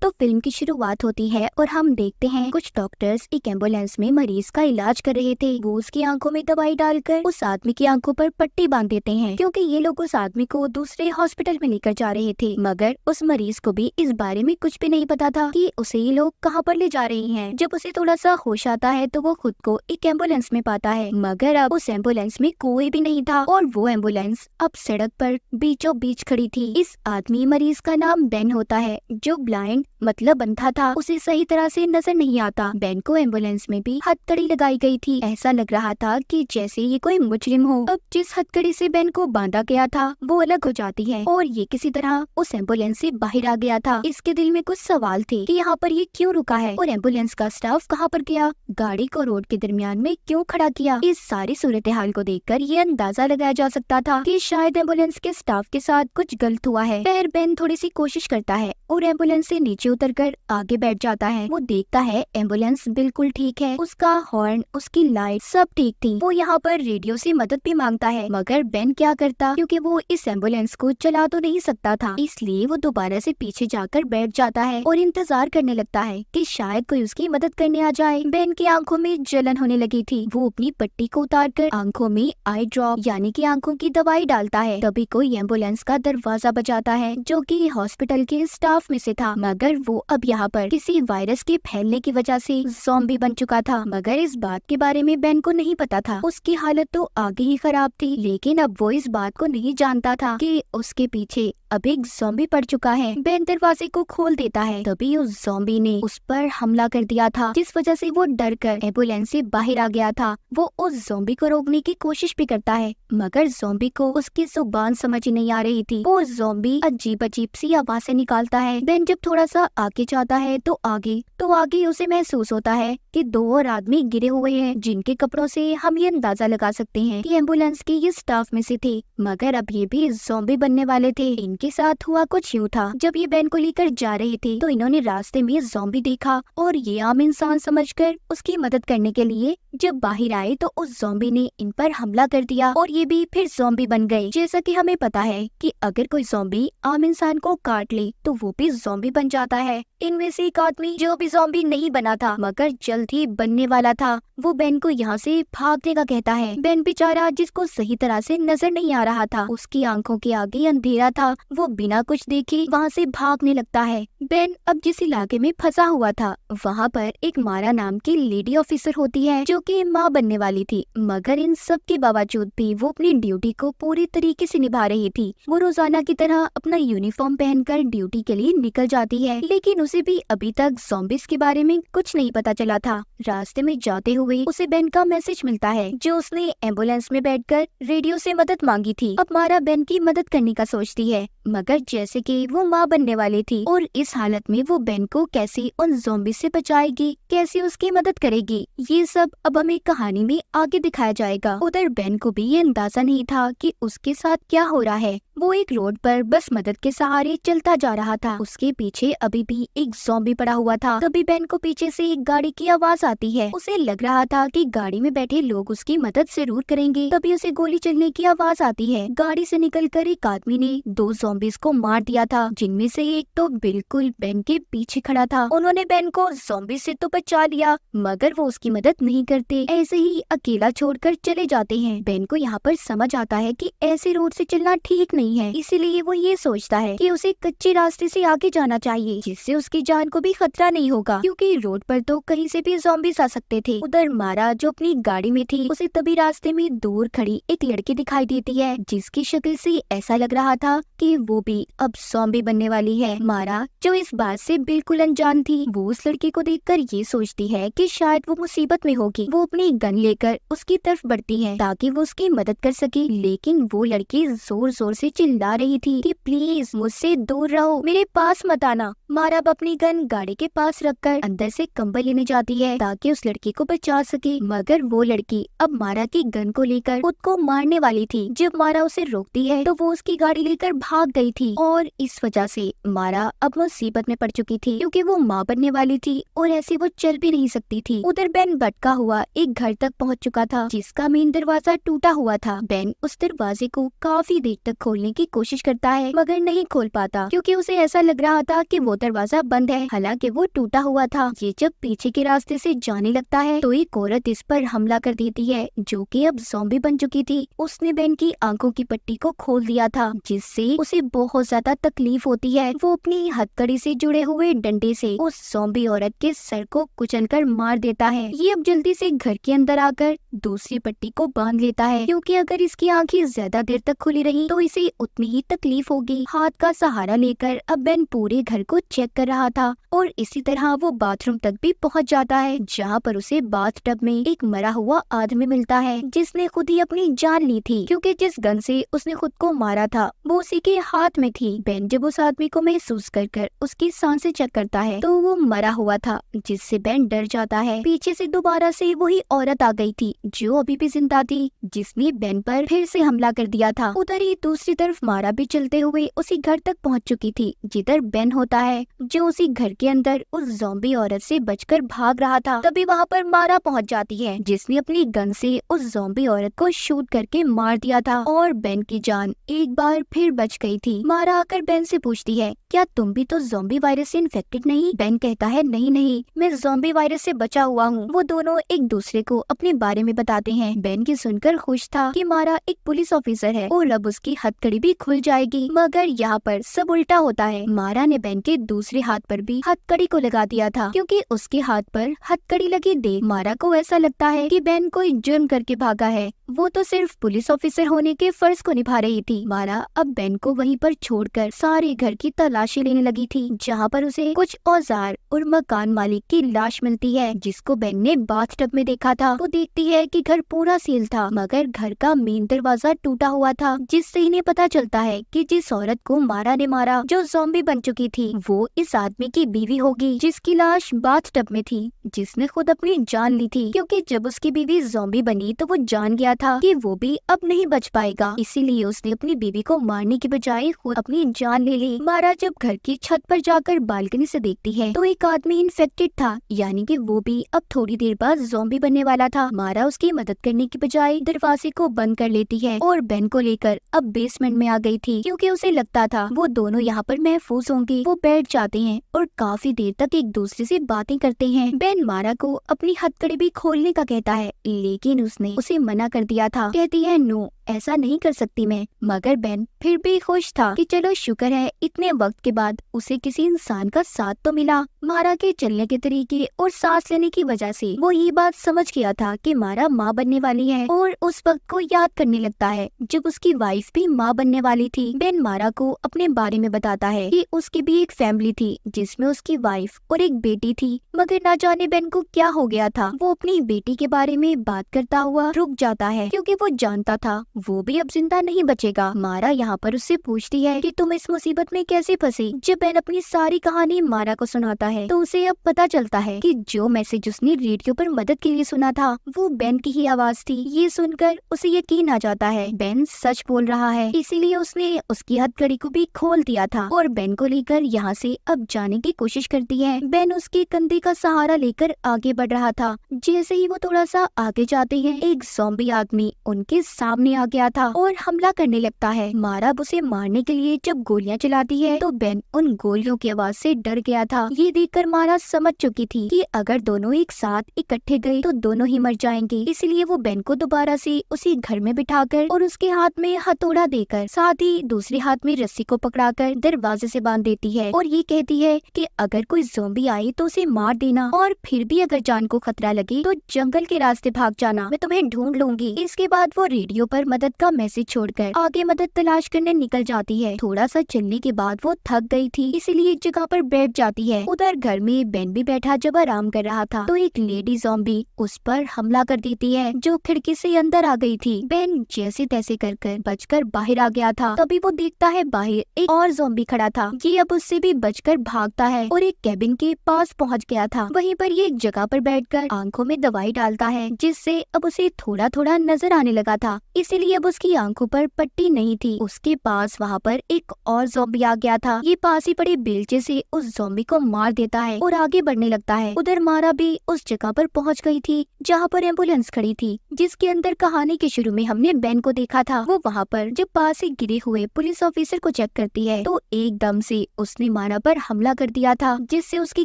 तो फिल्म की शुरुआत होती है और हम देखते हैं कुछ डॉक्टर्स एक एम्बुलेंस में मरीज का इलाज कर रहे थे। वो उसकी आंखों में दवाई डालकर उस आदमी की आंखों पर पट्टी बांध देते हैं, क्योंकि ये लोग उस आदमी को दूसरे हॉस्पिटल में लेकर जा रहे थे। मगर उस मरीज को भी इस बारे में कुछ भी नहीं पता था कि उसे ये लोग कहाँ पर ले जा रहे हैं। जब उसे थोड़ा सा होश आता है तो वो खुद को एक एम्बुलेंस में पाता है, मगर अब उस एम्बुलेंस में कोई भी नहीं था और वो एम्बुलेंस अब सड़क पर बीचों बीच खड़ी थी। इस आदमी मरीज का नाम बेन होता है, जो ब्लाइंड मतलब अंधा था। उसे सही तरह से नजर नहीं आता। बेन को एम्बुलेंस में भी हथकड़ी लगाई गई थी। ऐसा लग रहा था कि जैसे ये कोई मुजरिम हो। अब जिस हथकड़ी से बेन को बांधा गया था वो अलग हो जाती है और ये किसी तरह उस एम्बुलेंस से बाहर आ गया था। इसके दिल में कुछ सवाल थे कि यहाँ पर ये क्यों रुका है और एम्बुलेंस का स्टाफ कहाँ पर गया, गाड़ी को रोड के दरमियान में क्यों खड़ा किया। इस सारी सूरत हाल को देखकर ये अंदाजा लगाया जा सकता था कि शायद एम्बुलेंस के स्टाफ के साथ कुछ गलत हुआ है। फिर बेन थोड़ी सी कोशिश करता है और एम्बुलेंस से नीचे उतरकर आगे बैठ जाता है। वो देखता है एम्बुलेंस बिल्कुल ठीक है, उसका हॉर्न, उसकी लाइट सब ठीक थी। वो यहाँ पर रेडियो से मदद भी मांगता है, मगर बेन क्या करता, क्योंकि वो इस एम्बुलेंस को चला तो नहीं सकता था, इसलिए वो दोबारा से पीछे जाकर बैठ जाता है और इंतजार करने लगता है कि शायद कोई उसकी मदद करने आ जाए। बेन की आंखों में जलन होने लगी थी। वो अपनी पट्टी को उतारकर आंखों में आई ड्रॉप यानी कि आंखों की दवाई डालता है। तभी कोई एम्बुलेंस का दरवाजा बजाता है, जो कि हॉस्पिटल के स्टाफ में से था। मगर वो अब यहाँ पर किसी वायरस के फैलने की वजह से ज़ॉम्बी बन चुका था। मगर इस बात के बारे में बेन को नहीं पता था। उसकी हालत तो आगे ही खराब थी, लेकिन अब वो इस बात को नहीं जानता था कि उसके पीछे अब एक ज़ॉम्बी पड़ चुका है। बेन दरवाजे को खोल देता है, तभी उस ज़ॉम्बी ने उस पर हमला कर दिया था, जिस वजह से वो डरकर एम्बुलेंस से बाहर आ गया था। वो उस ज़ॉम्बी को रोकने की कोशिश भी करता है, मगर ज़ॉम्बी को उसकी जुबान समझ ही नहीं आ रही थी। वो ज़ॉम्बी अजीब अजीब सी आवाज़ें निकालता है। बेन जब थोड़ा सा आगे जाता है तो आगे उसे महसूस होता है कि दो और आदमी गिरे हुए हैं, जिनके कपड़ों से हम ये अंदाजा लगा सकते हैं कि एम्बुलेंस के ये स्टाफ में से थे। मगर अब ये भी ज़ॉम्बी बनने वाले थे। इनके साथ हुआ कुछ यूँ था, जब ये बेन को लेकर जा रहे थे तो इन्होंने रास्ते में ज़ॉम्बी देखा और ये आम इंसान समझकर उसकी मदद करने के लिए जब बाहर आए तो उस ज़ॉम्बी ने इन पर हमला कर दिया और ये भी फिर ज़ॉम्बी बन गए। जैसा कि हमें पता है कि अगर कोई ज़ॉम्बी आम इंसान को काट ले तो वो भी ज़ॉम्बी बन जाता है। इनमें से एक आदमी जो भी ज़ॉम्बी नहीं बना था मगर जल्द ही बनने वाला था, वो बेन को यहाँ से भागने का कहता है। बेन बेचारा, जिसको सही तरह से नजर नहीं आ रहा था, उसकी आंखों के आगे अंधेरा था, वो बिना कुछ देखे वहाँ से भागने लगता है। बेन अब जिस इलाके में फंसा हुआ था वहाँ पर एक मारा नाम की लेडी ऑफिसर होती है, जो कि माँ बनने वाली थी। मगर इन सब के बावजूद भी वो अपनी ड्यूटी को पूरी तरीके से निभा रही थी। वो रोजाना की तरह अपना यूनिफॉर्म पहनकर ड्यूटी के लिए निकल जाती है, लेकिन उसे भी अभी तक ज़ॉम्बीज़ के बारे में कुछ नहीं पता चला था। रास्ते में जाते हुए उसे बेन का मैसेज मिलता है, जो उसने एम्बुलेंस में बैठकर रेडियो से मदद मांगी थी। अब मारा बेन की मदद करने का सोचती है, मगर जैसे कि वो माँ बनने वाली थी और इस हालत में वो बेन को कैसे उन ज़ॉम्बी से बचाएगी, कैसे उसकी मदद करेगी, ये सब अब हमें कहानी में आगे दिखाया जाएगा। उधर बेन को भी ये अंदाजा नहीं था कि उसके साथ क्या हो रहा है। वो एक रोड पर बस मदद के सहारे चलता जा रहा था। उसके पीछे अभी भी एक ज़ॉम्बी पड़ा हुआ था। तभी बेन को पीछे से एक गाड़ी की आवाज आती है। उसे लग रहा था कि गाड़ी में बैठे लोग उसकी मदद जरूर करेंगे। तभी उसे गोली चलने की आवाज आती है। गाड़ी से निकलकर एक आदमी ने दो ज़ॉम्बीज़ को मार दिया था, जिनमें से एक तो बिल्कुल बेन के पीछे खड़ा था। उन्होंने बेन को ज़ॉम्बी से तो बचा लिया, मगर वो उसकी मदद नहीं करते, ऐसे ही अकेला छोड़कर चले जाते हैं। बेन को यहाँ पर समझ आता है कि ऐसे रोड से चलना ठीक नहीं है, इसीलिए वो ये सोचता है कि उसे कच्चे रास्ते से आगे जाना चाहिए, जिससे उसकी जान को भी खतरा नहीं होगा, क्योंकि रोड पर तो कहीं से भी ज़ॉम्बीज़ आ सकते थे। उधर मारा, जो अपनी गाड़ी में थी, उसे तभी रास्ते में दूर खड़ी एक लड़की दिखाई देती है, जिसकी शक्ल से ऐसा लग रहा था कि वो भी अब ज़ॉम्बी बनने वाली है। मारा, जो इस बात से बिल्कुल अनजान थी, वो उस लड़की को देखकर ये सोचती है कि शायद वो मुसीबत में होगी। वो अपनी गन लेकर उसकी तरफ बढ़ती है ताकि वो उसकी मदद कर सके, लेकिन वो लड़की जोर जोर से चिल्ला रही थी कि प्लीज मुझसे दूर रहो, मेरे पास मत आना। मारा अब अपनी गन गाड़ी के पास रखकर अंदर से कंबल लेने जाती है ताकि उस लड़की को बचा सके, मगर वो लड़की अब मारा की गन को लेकर खुद को मारने वाली थी। जब मारा उसे रोकती है तो वो उसकी गाड़ी लेकर भाग गई थी और इस वजह से मारा अब मुसीबत में पड़ चुकी थी, क्योंकि वो माँ बनने वाली थी और ऐसे वो चल भी नहीं सकती थी। उधर बेन भटका हुआ एक घर तक पहुँच चुका था, जिसका मेन दरवाजा टूटा हुआ था। बेन उस दरवाजे को काफी देर तक खोलने खोलने की कोशिश करता है मगर नहीं खोल पाता क्योंकि उसे ऐसा लग रहा था कि वो दरवाजा बंद है, हालांकि वो टूटा हुआ था। ये जब पीछे के रास्ते से जाने लगता है तो एक औरत इस पर हमला कर देती है जो कि अब ज़ॉम्बी बन चुकी थी। उसने बेन की आंखों की पट्टी को खोल दिया था जिससे उसे बहुत ज्यादा तकलीफ होती है। वो अपनी हथकड़ी से जुड़े हुए डंडे से उस ज़ॉम्बी औरत के सर को कुचलकर मार देता है। ये अब जल्दी से घर के अंदर आकर दूसरी पट्टी को बांध लेता है क्योंकि अगर इसकी आंखें ज्यादा देर तक खुली रही तो इसे उतनी ही तकलीफ होगी। हाथ का सहारा लेकर अब बेन पूरे घर को चेक कर रहा था और इसी तरह वो बाथरूम तक भी पहुंच जाता है जहां पर उसे बाथटब में एक मरा हुआ आदमी मिलता है जिसने खुद ही अपनी जान ली थी क्योंकि जिस गन से उसने खुद को मारा था वो उसी के हाथ में थी। बेन जब उस आदमी को महसूस कर उसकी सांसें चेक करता है तो वो मरा हुआ था जिससे बेन डर जाता है। पीछे से दोबारा से वही औरत आ गई थी जो अभी भी जिंदा थी जिसने बेन पर फिर से हमला कर दिया था। उधर ही दूसरी तरफ मारा भी चलते हुए उसी घर तक पहुंच चुकी थी जिधर बेन होता है जो उसी घर के अंदर उस ज़ॉम्बी औरत से बचकर भाग रहा था। तभी वहां पर मारा पहुंच जाती है जिसने अपनी गन से उस ज़ॉम्बी औरत को शूट करके मार दिया था और बेन की जान एक बार फिर बच गई थी। मारा आकर बेन से पूछती है क्या तुम भी तो ज़ॉम्बी वायरस से इन्फेक्टेड नहीं? बेन कहता है नहीं मैं ज़ॉम्बी वायरस से बचा हुआ हूँ। वो दोनों एक दूसरे को अपने बारे में बताते हैं। बेन की सुनकर खुश था कि मारा एक पुलिस ऑफिसर है और अब उसकी हथकड़ी भी खुल जाएगी, मगर यहाँ पर सब उल्टा होता है। मारा ने बेन के दूसरे हाथ पर भी हथकड़ी को लगा दिया था क्योंकि उसके हाथ पर हथकड़ी लगी देख मारा को ऐसा लगता है कि बेन कोई जुर्म करके भागा है। वो तो सिर्फ पुलिस ऑफिसर होने के फर्ज को निभा रही थी। मारा अब बेन को वहीं पर छोड़कर सारे घर की तलाशी लेने लगी थी जहाँ पर उसे कुछ औजार और मकान मालिक की लाश मिलती है जिसको बेन ने बाथटब में देखा था। वो देखती है कि घर पूरा सील था मगर घर का मेन दरवाजा टूटा हुआ था जिससे इन्हें पता चलता है कि जिस औरत को मारा ने मारा जो ज़ॉम्बी बन चुकी थी वो इस आदमी की बीवी होगी जिसकी लाश बाथटब में थी जिसने खुद अपनी जान ली थी क्योंकि जब उसकी बीवी ज़ॉम्बी बनी तो वो जान गया था कि वो भी अब नहीं बच पाएगा, इसीलिए उसने अपनी बीवी को मारने की बजाय खुद अपनी जान ले ली। मारा जब घर की छत पर जाकर बालकनी से देखती है तो एक आदमी इन्फेक्टेड था यानी कि वो भी अब थोड़ी देर बाद ज़ॉम्बी बनने वाला था। मारा उसकी मदद करने की बजाय दरवाजे को बंद कर लेती है और बेन को लेकर अब बेसमेंट में आ गई थी क्योंकि उसे लगता था वो दोनों यहाँ पर महफूज होंगे। वो बैठ जाते हैं और काफी देर तक एक दूसरे से बातें करते हैं। बेन मारा को अपनी हथकड़ी भी खोलने का कहता है लेकिन उसने उसे मना कर दिया था। कहती है नो ऐसा नहीं कर सकती मैं, मगर बेन फिर भी खुश था कि चलो शुक्र है इतने वक्त के बाद उसे किसी इंसान का साथ तो मिला। मारा के चलने के तरीके और सांस लेने की वजह से वो ये बात समझ गया था कि मारा माँ बनने वाली है और उस वक्त को याद करने लगता है जब उसकी वाइफ भी माँ बनने वाली थी। बेन मारा को अपने बारे में बताता है कि उसकी भी एक फैमिली थी जिसमें उसकी वाइफ और एक बेटी थी, मगर ना जाने बेन को क्या हो गया था। वो अपनी बेटी के बारे में बात करता हुआ रुक जाता है क्योंकि वो जानता था वो भी अब जिंदा नहीं बचेगा। मारा यहाँ पर उससे पूछती है कि तुम इस मुसीबत में कैसे फंसी। जब बेन अपनी सारी कहानी मारा को सुनाता है तो उसे अब पता चलता है कि जो मैसेज उसने रेडियो पर मदद के लिए सुना था वो बेन की ही आवाज थी। ये सुनकर उसे यकीन आ जाता है बेन सच बोल रहा है, इसीलिए उसने उसकी हथकड़ी को भी खोल दिया था और बेन को लेकर यहाँ से अब जाने की कोशिश करती है। बेन उसके कंधे का सहारा लेकर आगे बढ़ रहा था। जैसे ही वो थोड़ा सा आगे जाते हैं एक ज़ॉम्बी आदमी उनके सामने आ गया था और हमला करने लगता है। मारा उसे मारने के लिए जब गोलियां चलाती है तो बेन उन गोलियों की आवाज से डर गया था। ये देखकर मारा समझ चुकी थी कि अगर दोनों एक साथ इकट्ठे गए तो दोनों ही मर जाएंगे, इसलिए वो बेन को दोबारा से उसी घर में बिठाकर और उसके हाथ में हथौड़ा देकर साथ ही दूसरे हाथ में रस्सी को पकड़ाकर दरवाजे से बांध देती है और ये कहती है कि अगर कोई ज़ॉम्बी आए तो उसे मार देना और फिर भी अगर जान को खतरा लगे तो जंगल के रास्ते भाग जाना, मैं तुम्हें ढूंढ लूंगी। इसके बाद वो रेडियो पर मदद का मैसेज छोड़कर आगे मदद तलाश करने निकल जाती है। थोड़ा सा चलने के बाद वो थक गई थी इसीलिए एक जगह पर बैठ जाती है। उधर घर में बेन भी बैठा जब आराम कर रहा था तो एक लेडी ज़ॉम्बी उस पर हमला कर देती है जो खिड़की से अंदर आ गई थी। बेन जैसे तैसे कर बचकर बाहर आ गया था। तभी वो देखता है बाहर एक और ज़ॉम्बी खड़ा था। ये अब उससे भी बचकर भागता है और एक कैबिन के पास पहुंच गया था। वहीं पर ये एक जगह पर बैठकर आंखों में दवाई डालता है जिससे अब उसे थोड़ा थोड़ा नजर आने लगा था, इसीलिए अब उसकी आंखों पर पट्टी नहीं थी। उसके पास वहाँ पर एक और ज़ॉम्बी आ गया था। ये पास ही पड़े बेलचे से उस ज़ॉम्बी को मार देता है और आगे बढ़ने लगता है। उधर मारा भी उस जगह पर पहुँच गई थी जहाँ पर एम्बुलेंस खड़ी थी जिसके अंदर कहानी के शुरू में हमने बेन को देखा था। वो वहाँ पर जब पास से गिरे हुए पुलिस ऑफिसर को चेक करती है तो एकदम से उसने मारा पर हमला कर दिया था, जिससे उसकी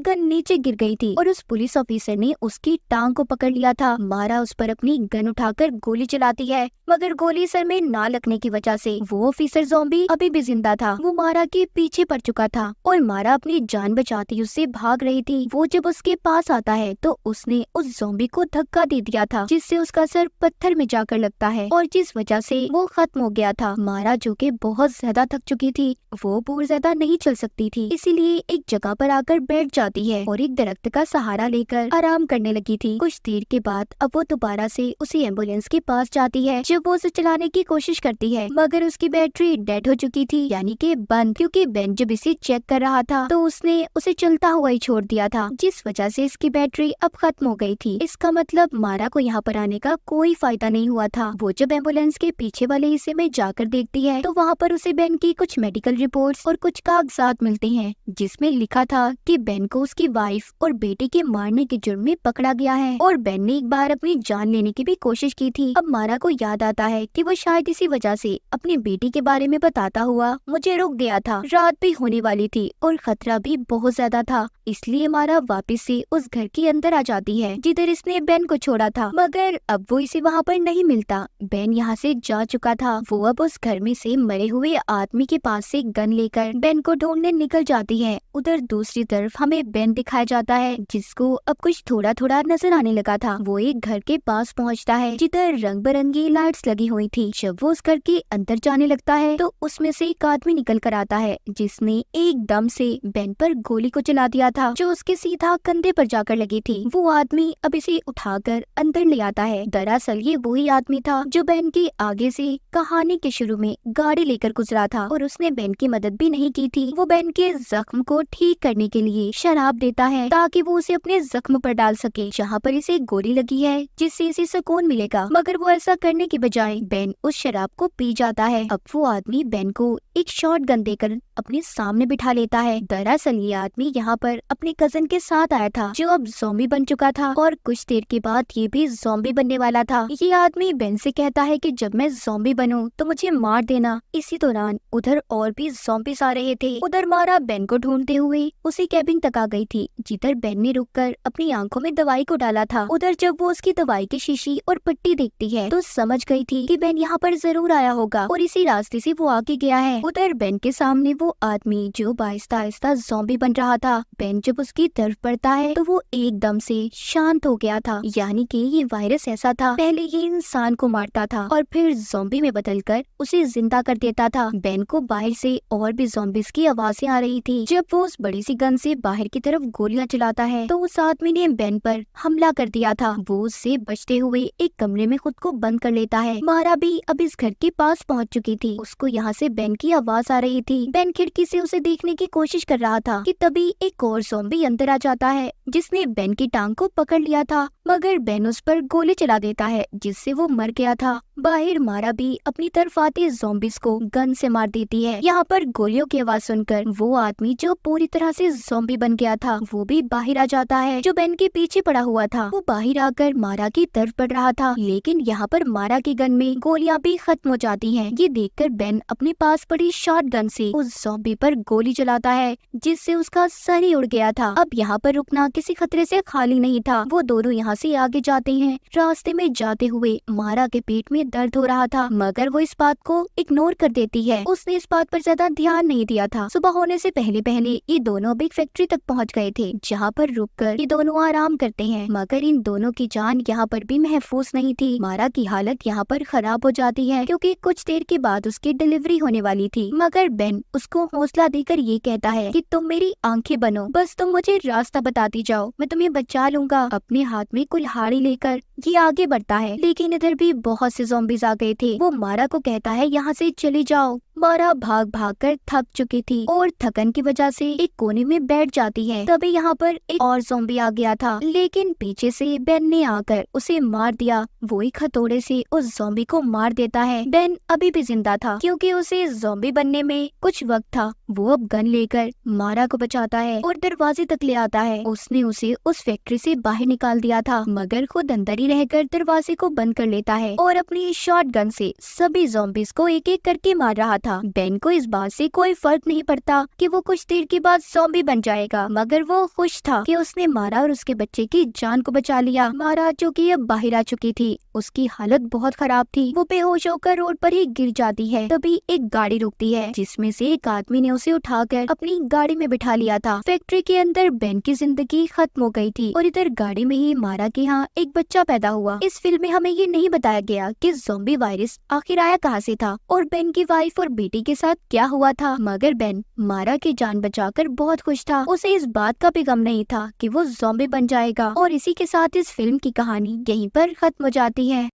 गन नीचे गिर गई थी और उस पुलिस ऑफिसर ने उसकी टांग को पकड़ लिया था। मारा उस पर अपनी गन उठाकर गोली चलाती है, मगर गोली सर में ना लगने की वजह से वो ऑफिसर ज़ॉम्बी अभी भी जिंदा था। वो मारा के पीछे पड़ चुका था और मारा अपनी जान बचाती उससे भाग रही थी। वो जब उसके पास आता है तो उसने उस ज़ॉम्बी को धक्का दे दिया था, जिससे उसका सर पत्थर में जाकर लगता है और जिस वजह से वो खत्म हो गया था। मारा जो कि बहुत ज्यादा थक चुकी थी, वो बहुत ज्यादा नहीं चल सकती थी, इसीलिए एक जगह पर आकर बैठ जाती है और एक दरख्त का सहारा लेकर आराम करने लगी थी। कुछ देर के बाद अब वो दोबारा से उसी एम्बुलेंस के पास जाती है। जब वो उसे चलाने की कोशिश करती है मगर उसकी बैटरी डेड हो चुकी थी, यानी कि बंद, क्योंकि बेन जब इसे चेक कर रहा था तो उसने उसे चलता हुआ ही छोड़ दिया था, जिस वजह से इसकी बैटरी अब खत्म हो गई थी। इसका मतलब मारा को यहाँ पर आने का कोई फायदा नहीं हुआ था। वो जब एम्बुलेंस के पीछे वाले हिस्से में जाकर देखती है तो वहाँ पर उसे बेन की कुछ मेडिकल रिपोर्ट्स और कुछ कागजात मिलते हैं, जिसमें लिखा था कि बेन को उसकी वाइफ और बेटे के मारने के जुर्म में पकड़ा गया है और बेन ने एक बार अपनी जान लेने की भी कोशिश की थी। अब मारा को याद आता है कि वो शायद इसी वजह से अपनी बेटी के बारे में बताता हुआ मुझे रोक गया था। रात भी होने वाली थी और खतरा भी बहुत ज्यादा था, इसलिए मारा वापस से उस घर के अंदर आ जाती है जिधर इसने बेन को छोड़ा था, मगर अब वो इसे वहाँ पर नहीं मिलता। बेन यहाँ से जा चुका था। वो अब उस घर में से मरे हुए आदमी के पास से गन लेकर बेन को ढूंढने निकल जाती है। उधर दूसरी तरफ हमें बेन दिखाया जाता है, जिसको अब कुछ थोड़ा थोड़ा नजर आने लगा था। वो एक घर के पास पहुँचता है जिधर रंग बिरंगी लाइट्स लगी हुई थी। जब वो उस घर के अंदर जाने लगता है तो उसमें से एक आदमी निकल कर आता है, जिसने एकदम से बेन पर गोली को चला दिया था, जो उसके सीधा कंधे पर जाकर लगी थी। वो आदमी अब इसे उठाकर अंदर ले आता है। दरअसल ये वही आदमी था जो बेन के आगे से कहानी के शुरू में गाड़ी लेकर गुजरा था और उसने बेन की मदद भी नहीं की थी। वो बेन के जख्म को ठीक करने के लिए शराब देता है ताकि वो उसे अपने जख्म पर डाल सके जहाँ पर इसे गोली लगी है, जिससे इसे सुकून मिलेगा। मगर वो ऐसा करने की बजाय बेन उस शराब को पी जाता है। अब वो आदमी बेन को एक शॉट गन देकर अपने सामने बिठा लेता है। दरअसल ये आदमी यहाँ पर अपने कजन के साथ आया था, जो अब ज़ॉम्बी बन चुका था और कुछ देर के बाद ये भी ज़ॉम्बी बनने वाला था। ये आदमी बेन से कहता है कि जब मैं ज़ॉम्बी बनूं तो मुझे मार देना। इसी दौरान उधर और भी ज़ॉम्बीज़ आ रहे थे। उधर मारा बेन को ढूंढते हुए उसी कैबिन तक आ गई थी, जिधर बेन ने रुककर अपनी आंखों में दवाई को डाला था। उधर जब वो उसकी दवाई की शीशी और पट्टी देखती है तो समझ गई थी कि बेन यहाँ पर जरूर आया होगा और इसी रास्ते से वो आगे गया है। उधर बेन के सामने वो आदमी जो आहिस्ता आहिस्ता ज़ॉम्बी बन रहा था। बेन जब उसकी तरफ बढ़ता है तो वो एकदम से शांत हो गया था, यानी कि ये वायरस ऐसा था, पहले ये इंसान को मारता था और फिर ज़ॉम्बी में बदलकर उसे जिंदा कर देता था। बेन को बाहर से और भी ज़ॉम्बीज़ की आवाजें आ रही थी। जब वो उस बड़ी सी गन से बाहर की तरफ गोलियां चलाता है तो उस आदमी ने बेन पर हमला कर दिया था। वो उससे बचते हुए एक कमरे में खुद को बंद कर लेता है। मारा भी अब इस घर के पास पहुंच चुकी थी। उसको यहाँ से बेन की आवाज आ रही थी। बेन खिड़की से उसे देखने की कोशिश कर रहा था कि तभी एक और ज़ॉम्बी अंदर आ जाता है, जिसने बेन की टांग को पकड़ लिया था, मगर बेन उस पर गोली चला देता है, जिससे वो मर गया था। बाहर मारा भी अपनी तरफ आते ज़ॉम्बीज़ को गन से मार देती है। यहाँ पर गोलियों की आवाज सुनकर वो आदमी जो पूरी तरह से ज़ॉम्बी बन गया था वो भी बाहर आ जाता है। जो बेन के पीछे पड़ा हुआ था वो बाहर आकर मारा की तरफ बढ़ रहा था, लेकिन यहाँ पर मारा की गन में गोलियां भी खत्म हो जाती हैं। ये देखकर बेन अपने पास पड़ी शॉट गन से उस ज़ॉम्बी पर गोली चलाता है, जिससे उसका सर ही उड़ गया था। अब यहाँ पर रुकना किसी खतरे से खाली नहीं था। वो दोनों यहाँ से आगे जाते हैं। रास्ते में जाते हुए मारा के पेट में दर्द हो रहा था, मगर वो इस बात को इग्नोर कर देती है। उसने इस बात पर ज्यादा ध्यान नहीं दिया था। सुबह होने से पहले पहले ये दोनों बिग फैक्ट्री तक पहुंच गए थे, जहाँ पर रुककर ये दोनों आराम करते हैं, मगर इन दोनों की जान यहाँ पर भी महफूज नहीं थी। मारा की हालत यहाँ पर खराब हो जाती है क्योंकि कुछ देर के बाद उसकी डिलीवरी होने वाली थी, मगर बेन उसको हौसला देकर ये कहता है कि तुम मेरी आंखें बनो, बस तुम मुझे रास्ता बताती जाओ, मैं तुम्हें बचा लूंगा। अपने हाथ में कुल्हाड़ी लेकर ये आगे बढ़ता है, लेकिन इधर भी बहुत से ज़ॉम्बीज़ आ गए थे। वो मारा को कहता है यहाँ से चले जाओ, मारा भाग भाग कर थक चुकी थी और थकन की वजह से एक कोने में बैठ जाती है। तभी यहाँ पर एक और ज़ॉम्बी आ गया था, लेकिन पीछे से बेन ने आकर उसे मार दिया। वो एक हथौड़े से उस ज़ॉम्बी को मार देता है। बेन अभी भी जिंदा था क्योंकि उसे ज़ॉम्बी बनने में कुछ वक्त था। वो अब गन लेकर मारा को बचाता है और दरवाजे तक ले आता है। उसने उसे उस फैक्ट्री से बाहर निकाल दिया था, मगर खुद अंदर ही रहकर दरवाजे को बंद कर लेता है और अपनी शॉटगन से सभी ज़ॉम्बीज़ को एक एक करके मार रहा था। बेन को इस बात से कोई फर्क नहीं पड़ता कि वो कुछ देर के बाद ज़ॉम्बी बन जाएगा, मगर वो खुश था कि उसने मारा और उसके बच्चे की जान को बचा लिया। मारा जो कि अब बाहर आ चुकी थी, उसकी हालत बहुत खराब थी। वो बेहोश होकर रोड पर ही गिर जाती है। तभी एक गाड़ी रुकती है जिसमें से एक आदमी ने उसे उठाकर अपनी गाड़ी में बिठा लिया था। फैक्ट्री के अंदर बेन की जिंदगी खत्म हो गई थी और इधर गाड़ी में ही मारा के यहाँ एक बच्चा पैदा हुआ। इस फिल्म में हमें ये नहीं बताया गया कि ज़ॉम्बी वायरस आखिर आया कहाँ से था और बेन की वाइफ और बेटी के साथ क्या हुआ था, मगर बेन मारा की जान बचाकर बहुत खुश था। उसे इस बात का भी गम नहीं था कि वो ज़ॉम्बी बन जाएगा। और इसी के साथ इस फिल्म की कहानी यहीं पर खत्म हो जाती है।